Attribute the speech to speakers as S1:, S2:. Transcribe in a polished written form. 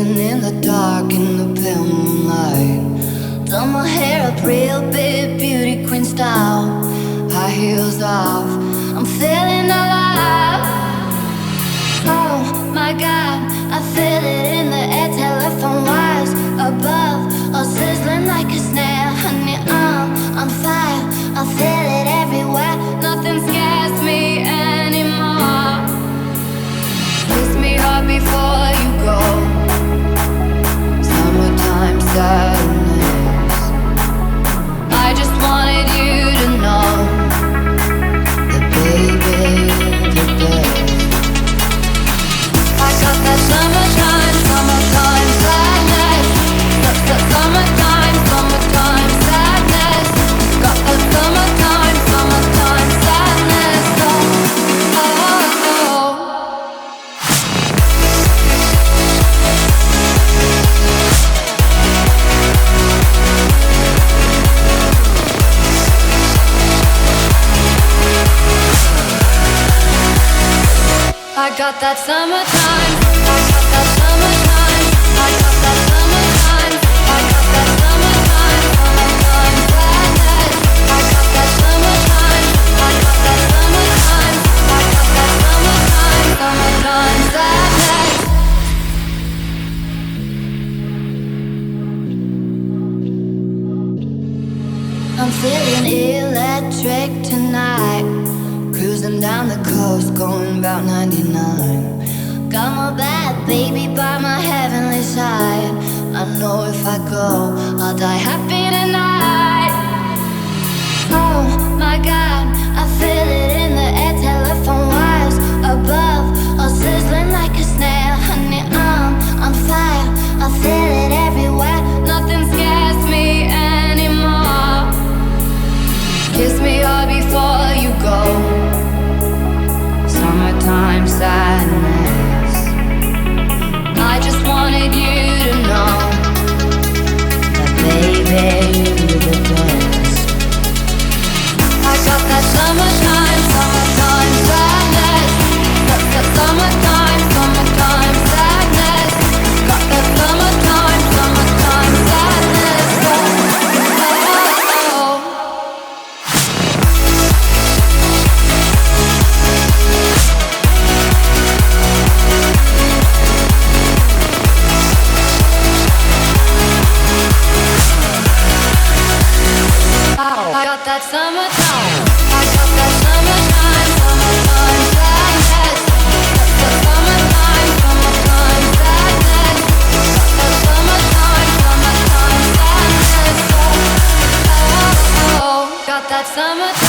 S1: Dancing in the dark in the pale moonlight. Done my hair up real big, beauty queen style. High heels off, I'm feeling alive. Oh my God, I feel it in the air. Telephone wires above, all sizzling like a snare. Honey, I'm on fire, I feel it everywhere. Nothing scares me anymore. Kiss me hard before you go. Summertime sadness. I just wanted you to know that baby, you're the best. I got that summertime, summertime sadness. Summertime, summertime sadness. Got that summertime, summertime sadness. Oh, oh, oh. I got that summertime, I got that summertime, I got that summertime, I got that summertime, summertime sadness. I got that summertime, I got that summertime, I got that summertime, summertime sadness. I'm feeling electric tonight. Cruising down the coast, going about 99. Got my bad baby by my heavenly side. I know if I go, I'll die happy tonight. Oh my God, I feel it in the air. Telephone wires above, all sizzling like a snare. Honey, I'm on fire, I feel it everywhere. Nothing scares me anymore. Kiss me hard before you go. Summertime sadness. I just wanted you to know that baby, you're the best. I got that summertime, summertime sadness. Summertime, summertime sadness. Got that summertime, summertime sadness. Oh, oh, oh. I got that summertime, I got that summertime, summertime sadness. Summertime, summertime sadness. That summertime, summertime sadness. Oh, oh, oh. Got that summertime.